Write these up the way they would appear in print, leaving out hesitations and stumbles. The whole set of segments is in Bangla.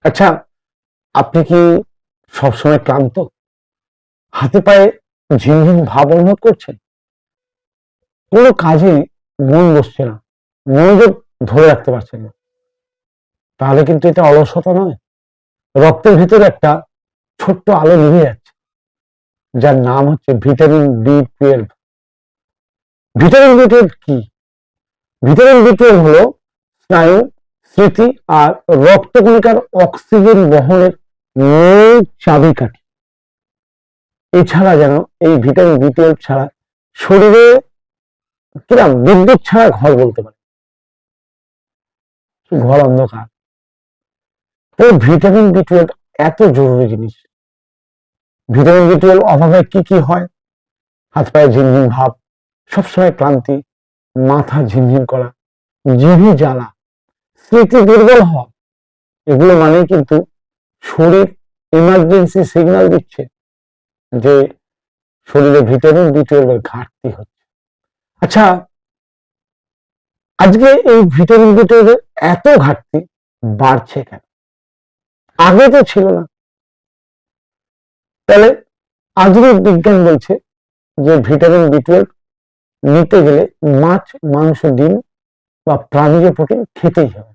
আচ্ছা, আপনি কি সবসময় ক্লান্ত? হাতে পায়ে ঝিমঝিম ভাব অনুভব করছেন? কোনো কাজে মন বসছে না, মনোযোগ ধরে রাখতে পারছেন না? তাহলে কিন্তু এটা অলসতা নয়, রক্তের ভিতরে একটা ছোট্ট আলো নিভে যাচ্ছে, যার নাম হচ্ছে ভিটামিন বি 12। ভিটামিন বি 12 কি? ভিটামিন বি 12 হলো স্নায়ু, স্মৃতি আর রক্তকণিকার অক্সিজেন বহনের মূল চাবিকাঠি। এছাড়া যেন এই ভিটামিন বি 12 ছাড়া শরীরে কিরম বিদ্যুৎ ছাড়া ঘর বলতে পারে, ঘর অন্ধকার। তো ভিটামিন বি 12 এত জরুরি জিনিস। ভিটামিন বি 12 অভাবে কি কি হয়? হাত পায়ে ঝিমঝিম ভাব, সবসময় ক্লান্তি, মাথা ঝিমঝিম করা, জিভে জ্বালা, স্মৃতি দুর্বল হওয়া, এগুলো মানেই কিন্তু শরীর ইমার্জেন্সি সিগন্যাল দিচ্ছে যে শরীরে ভিটামিন বি 12 এর ঘাটতি হচ্ছে। আচ্ছা, আজকে এই ভিটামিন বি 12 এর এত ঘাটতি বাড়ছে কেন? আগে তো ছিল না। তাহলে আধুনিক বিজ্ঞান বলছে যে ভিটামিন বি 12 নিতে গেলে মাছ, মাংস, ডিম বা প্রাণীজ প্রোটিন খেতেই হবে।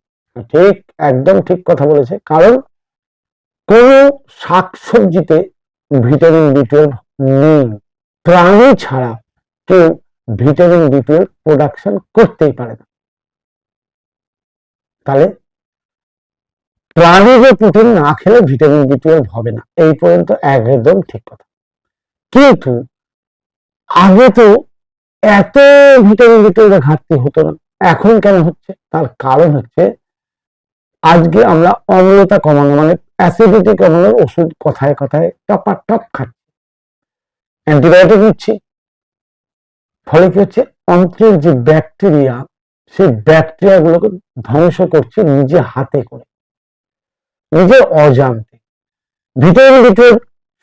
ঠিক, একদম ঠিক কথা বলেছে। কারণ কোন শাকসবজিতে ভিটামিন বি 12 নেই। প্রাণী ছাড়া কেউ ভিটামিন বি 12 প্রোডাকশন করতেই পারে না। তাহলে প্রাণীজ প্রোটিন না খেলে ভিটামিন বি 12 হবে না, এই পর্যন্ত একদম ঠিক কথা। কিন্তু আগে তো এত ভিটামিন বি 12 এর ঘাটতি হতো না, এখন কেন হচ্ছে? তার কারণ হচ্ছে আজকে আমরা অম্লতা কমানো মানে অ্যাসিডিটি কমানোর ওষুধ কথায় কথায় টপাটপ খাচ্ছি, অ্যান্টিবায়োটিক নিচ্ছি। ফলে কি হচ্ছে? অন্ত্রের যে ব্যাকটেরিয়া, সেই ব্যাকটেরিয়া গুলোকে ধ্বংস করছে নিজে হাতে করে, নিজের অজান্তে। ভিটামিন বি 12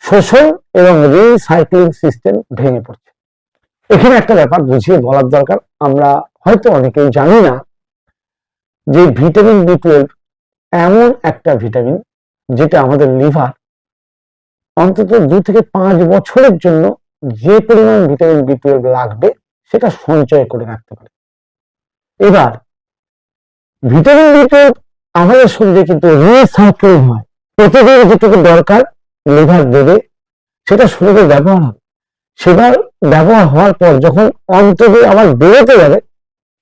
শোষণ এবং রিসাইক্লিং সিস্টেম ভেঙে পড়ছে। এখানে একটা ব্যাপার বুঝিয়ে বলার দরকার, আমরা হয়তো অনেকেই জানি না যে ভিটামিন বি 12 এমন একটা ভিটামিন যেটা আমাদের লিভার অন্তত 2 থেকে 5 বছরের জন্য যে পরিমাণ ভিটামিন বি 12 লাগবে সেটা সঞ্চয় করে রাখতে পারে। এবার ভিটামিন বি 12 আমাদের শরীরে কিন্তু রিসাইকেল হয়, প্রতিদিন যেটুকু দরকার লিভার দেবে, সেটা শরীরে ব্যবহার হবে। সেবার ব্যবহার হওয়ার পর যখন অন্ত দিয়ে আবার বেরোতে যাবে,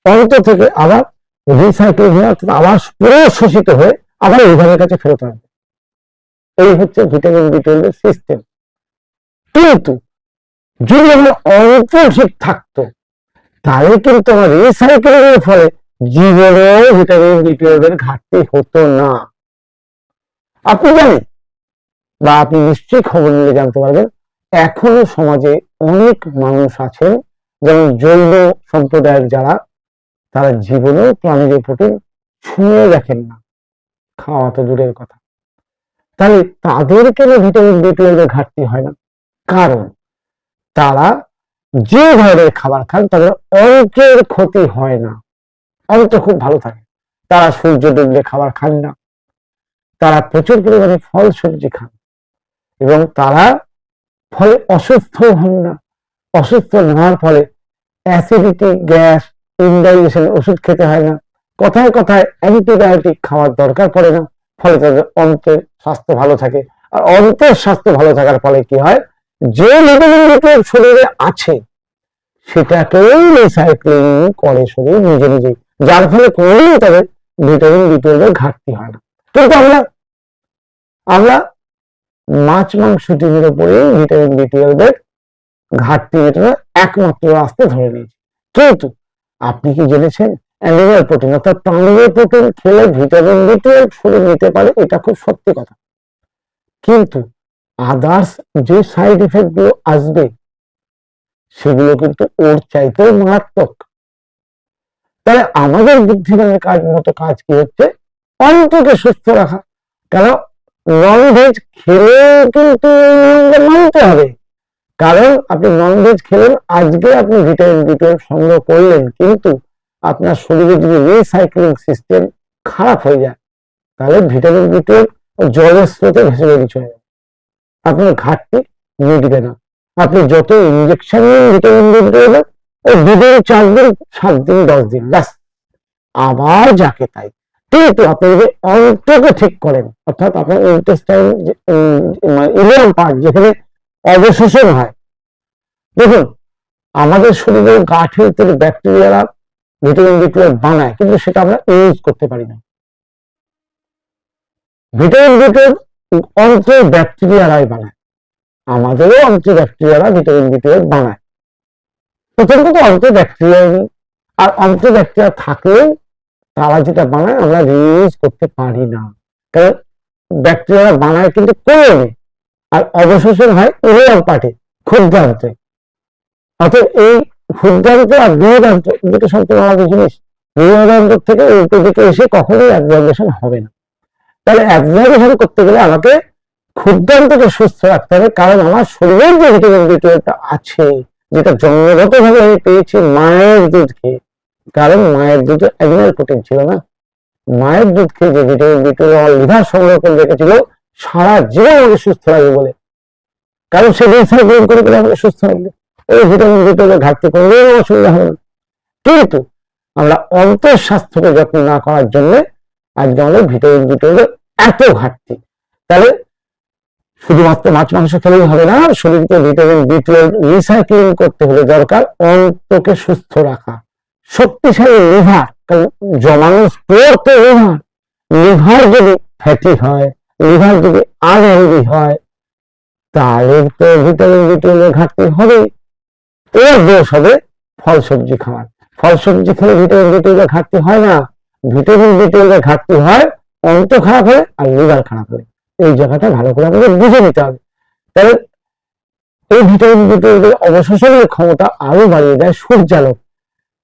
অন্ত থেকে আবার রিসাইকেল হয়ে আবার পুনঃশোষিত হয়ে আবার লিভারের কাছে ফেরত আসবে। এই হচ্ছে ভিটামিন বি 12 এর সিস্টেম। কিন্তু যদি আমার অন্ত ঠিক থাকতো তাহলে কিন্তু আমার রিসাইকেলিং এর ফলে জীবনেও ভিটামিন বি 12 এর ঘাটতি হতো না। আপনি জানেন, বা আপনি নিশ্চয়ই খবর নিলে জানতে পারবেন, এখনো সমাজে অনেক মানুষ আছেন, যেমন জৈন সম্প্রদায়ের যারা, তারা জীবনেও প্রাণীজ প্রোটিন ছুঁয়ে দেখেন না, খাওয়া তো দূরের কথা। তাহলে তাদের কেন ভিটামিন বি 12 এর ঘাটতি হয় না? কারণ তারা যে ধরনের খাবার খান তাদের অন্ত্রের ক্ষতি হয় না, অন্ত খুব ভালো থাকে। তারা সূর্য ডুবলে খাবার খান না, তারা প্রচুর পরিমাণে ফল সবজি খান এবং তারা ফলে অসুস্থ হন না। অসুস্থ না হওয়ার ফলে অ্যাসিডিটি, গ্যাস, ইনডাইজেশন ওষুধ খেতে হয় না, কথায় কথায় অ্যান্টিবায়োটিক খাওয়ার দরকার পড়ে না। ফলে তাদের অন্ত্রের স্বাস্থ্য ভালো থাকে। আর অন্ত্রের স্বাস্থ্য ভালো থাকার ফলে কি হয়? যে ভিটামিন শরীরে আছে সেটাকেও রিসাইক্লিং করে শরীর নিজে নিজেই, যার ফলে কোনোদিন তাদের ভিটামিন বি 12 এর ঘাটতি হয় না। কিন্তু আমরা মাছ, মাংস, ডিমের উপরে ভিটামিন বি 12 এর ঘাটতি মেটানোর একমাত্র রাস্তা ধরে নিয়েছি। কিন্তু আপনি কি জেনেছেন অ্যানিমাল প্রোটিন অর্থাৎ প্রাণীজ প্রোটিন খেলে ভিটামিন বি 12 শরীর নিতে পারে? এটা খুব সত্যি কথা। কিন্তু আদার্স যে সাইড ইফেক্ট গুলো আসবে সেগুলো কিন্তু ওর চাইতেও মারাত্মক। তাহলে আমাদের বুদ্ধিমানের মতো কাজ কি হচ্ছে? অন্তকে সুস্থ রাখা। কেন? নন ভেজ খেলেও কিন্তু মানতে হবে। কারণ আপনি নন ভেজ খেলেন, আজকে আপনি ভিটামিন বি 12 সংগ্রহ করলেন, কিন্তু আপনার শরীরে যদি রিসাইক্লিং সিস্টেম খারাপ হয়ে যায় তাহলে ভিটামিন বি 12 জলের স্রোতে ভেসে বেরিয়ে চলে যাবে, আপনার ঘাটতি মিটবে না। আপনি যত ইঞ্জেকশন নিন ভিটামিন ডি টুয়েলভ, ওই 2 দিন 4 দিন 7 দিন 10 দিন ব্যাস আবার যাকে তাই। কিন্তু আপনি যদি অন্তকে ঠিক করেন, অর্থাৎ আপনার ইন্টেস্টাইন ইলিয়াম পার্ট যেখানে অবশোষণ হয়, দেখুন আমাদের শরীরে গাট হেলথের ব্যাকটেরিয়ারা ভিটামিন বি টুয়েলভ বানায়, কিন্তু সেটা আমরা ইউজ করতে পারি না। ভিটামিন বি টুয়েলভ অন্ত্রের ব্যাকটেরিয়ারাই বানায়, আমাদেরও অন্ত্রের ব্যাকটেরিয়ারা ভিটামিন বি টুয়েলভ বানায়। প্রথম কথা অন্ত্রের ব্যাকটেরিয়া নেই, আর অন্ত্রের ব্যাকটেরিয়া থাকলেও তারা যেটা বানায় আমরা রিউজ করতে পারি না, কারণ ব্যাকটেরিয়া বানায় কিন্তু কোলনে, আর অবশোষণ হয় ইলিয়াম পার্টে, ক্ষুদ্রান্তে। অর্থাৎ এই ক্ষুদ্রান্ত আর বৃহদান্ত দুটো সম্পূর্ণ আলাদা জিনিস। বৃহদান্ত থেকে উল্টো দিকে এসে কখনোই অ্যাবজর্বেশন হবে না। তাহলে অ্যাবজর্বেশন করতে গেলে আমাকে ক্ষুদ্রান্তকে সুস্থ রাখতে হবে, কারণ আমার শরীরের যে ভিটামিন বি টুয়েলভটা আছে, যেটা জন্মগত ভাবে আমি পেয়েছি মায়ের দুধ খেয়ে, কারণ মায়ের দুধে অ্যানিমাল প্রোটিন ছিল না। মায়ের দুধ খেয়ে যে ভিটামিন বি টুয়েলভ লিভার সংগ্রহ করে রেখেছিল সারা জীবন আমাকে সুস্থ লাগবে বলে, কারণ সে রিসাইক্লিং করে গেলে আমাকে সুস্থ লাগবে। এই ভিটামিন বি টুয়েলভ ঘাটতি করলেও অসুবিধা হবে না। কিন্তু আমরা অন্তর স্বাস্থ্যকে যত্ন না করার জন্য আজকে আমাদের ভিটামিন বি টুয়েলভ এত ঘাটতি। তাহলে শুধুমাত্র মাছ মাংস খেলেই হবে না, শরীরকে ভিটামিন বি টুয়েলভ রিসাইক্লিং করতে হলে দরকার অন্তকে সুস্থ রাখা, শক্তিশালী লিভার, কারণ জমানো স্টোর তো লিভার। লিভার যদি ফ্যাটি হয়, লিভার যদি আনহেলদি হয়, তাহলে তো ভিটামিন বি টুয়েলভ ঘাটতি হবে। এর দোষ হবে ফল সবজি খাওয়ার। ফল সবজি খেলে ভিটামিন বি টুয়েলভ ঘাটতি হয় না, ভিটামিন বি টুয়েলভ ঘাটতি হয় অন্ত খারাপ হয় আর লিভার খারাপ হয়। এই জায়গাটা ভালো করে আমাদের বুঝে নিতে হবে। তাহলে এই ভিটামিন বি টুয়েলভের অবশোষণের ক্ষমতা আরো বাড়িয়ে দেয় সূর্যালোক।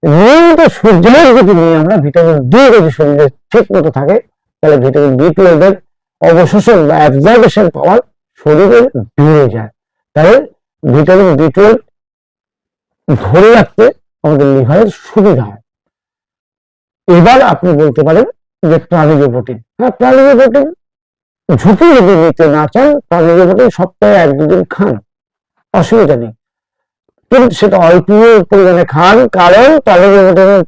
নিয়মিত সূর্যালোক যদি নিয়ে আমরা ভিটামিন ডি যদি শরীরে ঠিক মতো থাকে, তাহলে ভিটামিন বি টুয়েলভের অবশোষণ বা অ্যাবজর্বেশন পাওয়ার শরীরে বেড়ে যায়। তাহলে ভিটামিন বি টুয়েলভ ধরে রাখতে আমাদের লিভারের সুবিধা হয়। এবার আপনি বলতে পারেন যে প্রাণীজ প্রোটিন, হ্যাঁ প্রাণীজ প্রোটিন ঝুঁকি যদি নিতে না চান, প্রাণীজ প্রোটিন সপ্তাহে 1-2 দিন খান, অসুবিধা নেই, কিন্তু সেটা অল্প পরিমাণে খান, কারণ প্রাণীজ প্রোটিনের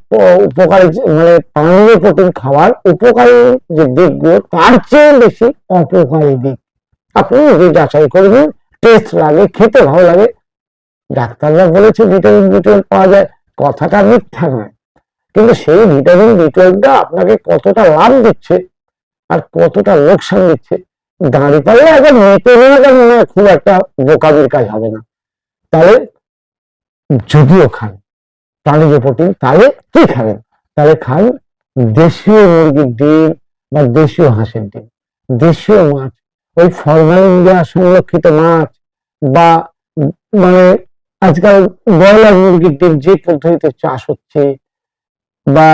উপকারী মানে প্রাণীজ প্রোটিন খাওয়ার উপকারী যে দিকগুলো তার চেয়ে বেশি অপকারী দিক আপনি যদি যাচাই করবেন, টেস্ট লাগে, খেতে ভালো লাগে। ডাক্তাররা বলেছে ভিটামিন বি টুয়েলভ পাওয়া যায়, কথাটা মিথ্যা নয়, কিন্তু সেই ভিটামিন বি টুয়েলভটা আপনাকে কতটা লাভ দিচ্ছে আর কতটা লোকসান দিচ্ছে দাঁড়িয়ে পারলে এখন মেপে নেওয়াটা মনে হয় খুব একটা বোকামির কাজ হবে না। তাহলে যদিও খান প্রাণীজ প্রোটিন, তাহলে কি খাবেন? তাহলে খান দেশীয় মুরগির ডিম বা দেশীয় হাঁসের ডিম, দেশীয় মাছ, ওই ফরমালিন দেওয়া সংরক্ষিত মাছ, বা মানে আজকাল ব্রয়লার মুরগির ডিম যে পদ্ধতিতে চাষ হচ্ছে, বা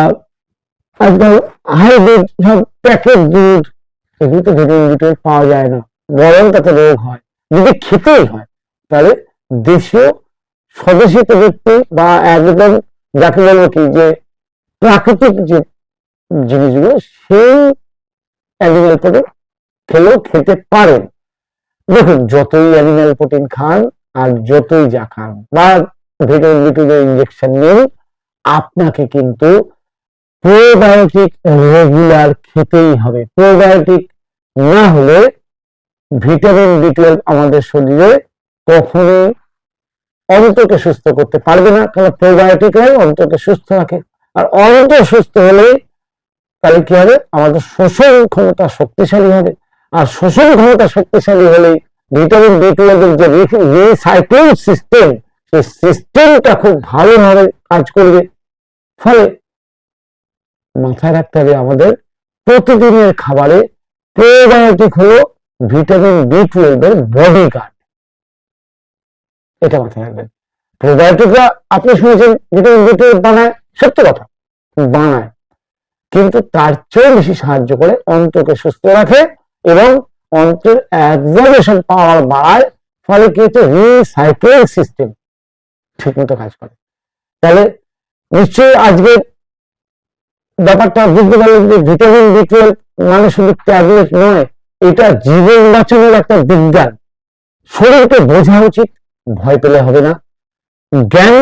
আজকাল হাইব্রিড সব প্যাকেট দুধ, এগুলো তো ভিটামিন বি টুয়েলভ পাওয়া যায় না, বরং তাতে রোগ হয়। যদি খেতেই হয় তাহলে দেশীয় স্বদেশী প্রযুক্তি বা একদম যাকে বলবো কি যে প্রাকৃতিক যে জিনিসগুলো, সেই অ্যানিমেল প্রোটিন খেলেও খেতে পারেন। দেখুন যতই অ্যানিমেল প্রোটিন খান আর যতই যা খান বা ভিটামিন বি টুয়েলভ ইঞ্জেকশন নিন, আপনাকে কিন্তু প্রোবায়োটিক রেগুলার খেতেই হবে। প্রোবায়োটিক না হলে ভিটামিন বি টুয়েলভ আমাদের শরীরে কখনোই অন্তকে সুস্থ করতে পারবে না, কারণ প্রোবায়োটিকরাই অন্তকে সুস্থ রাখে। আর অন্ত সুস্থ হলে তাহলে কি হবে, আমাদের শোষণ ক্ষমতা শক্তিশালী হবে, আর শোষণ ক্ষমতা শক্তিশালী হলে ভিটামিন বি টুয়েলভ যে রিসাইক্লিং সিস্টেম, সেই সিস্টেমটা খুব ভালোভাবে কাজ করবে। ফলে মাথায় রাখতে হবে আমাদের প্রতিদিনের খাবারে প্রোবায়োটিক হলো ভিটামিন বি টুয়েলভ এর বডিগার্ড, এটা মাথায় রাখবেন। প্রোবায়োটিকরা আপনি শুনেছেন ভিটামিন বি টুয়েলভ বানায়, সত্য কথা বানায়, কিন্তু তার চেয়ে বেশি সাহায্য করে অন্তকে সুস্থ রাখে এবং অন্তের অ্যাবজর্বেশন পাওয়ার বাড়ায়। ফলে কি হচ্ছে, রিসাইক্লিং সিস্টেম ঠিক মতো কাজ করে। তাহলে নিশ্চয়ই আজকে ব্যাপারটা বুঝতে পারলেন যে ভিটামিন বি টুয়েলভ মানে শুধু ট্যাবলেট নয়, এটা জীবন বাঁচানোর একটা বিজ্ঞান। শরীরকে বোঝা উচিত, ভয় পেলে হবে না। জ্ঞান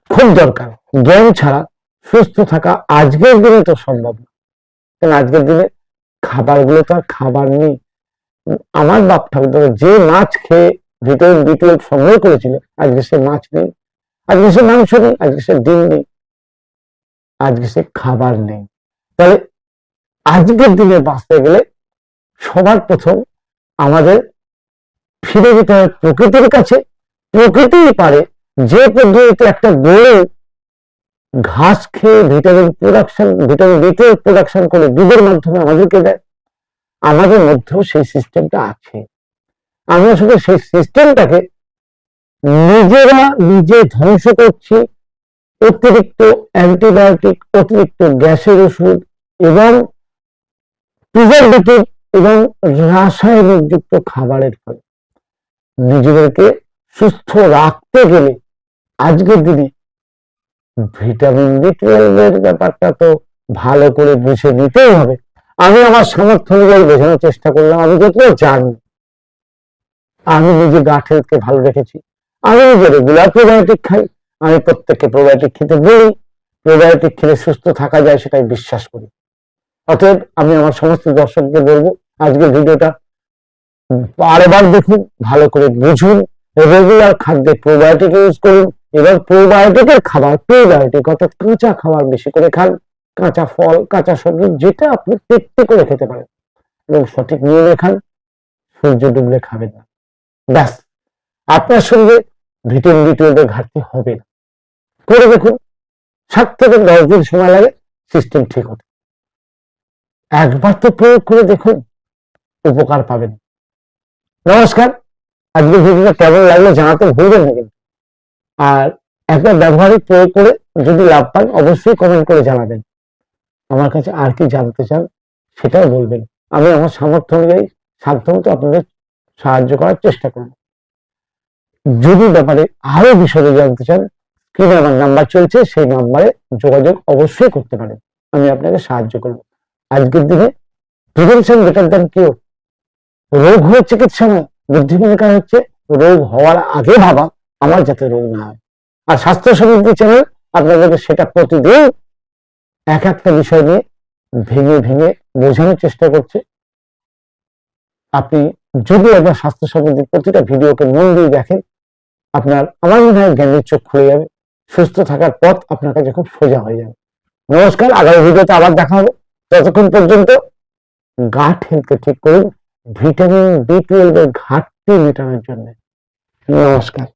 খুব দরকার, জ্ঞান ছাড়া সুস্থ থাকা আজকের দিনে তো সম্ভব না। কারণ আজকের দিনে খাবারগুলো তো আর খাবার নেই। আমার বাপ ঠাকুর যে মাছ খেয়ে ভিটামিন বি12 সংগ্রহ করেছিল, আজকে সে মাছ নেই, আজকে সে মাংস নেই, আজকে সে ডিম নেই, আজকে সে খাবার নেই। তাহলে আজকের দিনে বাঁচতে গেলে সবার প্রথম আমাদের ফিরে যেতে হবে প্রকৃতির কাছে। প্রকৃতিই পারে যে পদ্ধতিতে একটা গরু ঘাস খেয়ে ভিটামিন বি12 প্রোডাকশন করে দুধের মাধ্যমে আমাদেরকে দেয়, আমাদের মধ্যেও সেই সিস্টেমটা আছে। আমরা শুধু সেই সিস্টেমটাকে নিজেরা নিজে ধ্বংস করছি। অতিরিক্ত অ্যান্টিবায়োটিক, অতিরিক্ত গ্যাসের ওষুধ এবং প্রিজারভেটিভ এবং রাসায়নিক যুক্ত খাবারের ফলে নিজেদেরকে সুস্থ রাখতে গেলে আজকের দিনে ভিটামিন বি12 এর ব্যাপারটা তো ভালো করে বুঝে নিতেই হবে। আমি আমার সামর্থ্য অনুযায়ী বোঝানোর চেষ্টা করলাম। আমি যতটা জানি, আমি নিজে গাট হেলথকে ভালো রেখেছি। আমি নিজে রেগুলার প্রোবায়োটিক খাই, আমি প্রত্যেককে প্রোবায়োটিক খেতে বলি। প্রোবায়োটিক খেলে সুস্থ থাকা যায় সেটাই বিশ্বাস করি। অতএব আমি আমার সমস্ত দর্শকদের বলবো, আজকের ভিডিওটা বারবার দেখুন, ভালো করে বুঝুন, রেগুলার খাদ্যে প্রোবায়োটিক ইউজ করুন এবং প্রোবায়োটিকের খাবার প্রিবায়োটিক অর্থাৎ কাঁচা খাবার বেশি করে খান। কাঁচা ফল, কাঁচা সবজি, যেটা আপনি তৃপ্তি করে খেতে পারেন এবং সঠিক নিয়মে খান। সূর্য ডুবলে খাবেন না, ব্যাস আপনার সঙ্গে ভিটামিন বি12 এর ঘাটতি হবে না। করে দেখুন, 7 থেকে 10 দিন সময় লাগে সিস্টেম ঠিক হতে। একবার তো প্রয়োগ করে দেখুন, উপকার পাবেন। নমস্কার, আজকের ভিডিওটা কেমন লাগলো জানাতে ভুলবেন না কিন্তু। আর একবার ব্যবহারিক প্রয়োগ করে যদি লাভ পান অবশ্যই কমেন্ট করে জানাবেন। আমার কাছে আর কি জানতে চান সেটাও বলবেন। আমি আমার সামর্থ্য অনুযায়ী সাধ্যমতো আপনাদের সাহায্য করার চেষ্টা করব। যদি ব্যাপারে আরো বিশদে জানতে চান, স্ক্রিনে আমার নাম্বার চলছে, সেই নাম্বারে যোগাযোগ অবশ্যই করতে পারেন, আমি আপনাকে সাহায্য করব। আজকের দিনে প্রিভেনশন বেটার দ্যান কিওর। রোগ হয়ে চিকিৎসা নয়, বুদ্ধিমানের কাজ হচ্ছে রোগ হওয়ার আগে ভাবা আমার যাতে রোগ না হয়। আর স্বাস্থ্য সমৃদ্ধি চ্যানেল আপনাদেরকে সেটা প্রতিদিন এক একটা বিষয় নিয়ে ভেঙে ভেঙে বোঝানোর চেষ্টা করছে। আপনি যদি একবার স্বাস্থ্য সমৃদ্ধির প্রতিটা ভিডিওকে মন দিয়ে দেখেন, আপনার আমার মনে হয় জ্ঞানের চোখ খুলে যাবে, সুস্থ থাকার পথ আপনার কাছে খুব সোজা হয়ে যাবে। নমস্কার, আগামী ভিডিওতে আবার দেখা হবে। ততক্ষণ পর্যন্ত গাট হেলথকে ঠিক করুন ভিটামিন বি12 এর ঘাটতি মেটানোর জন্য। নমস্কার।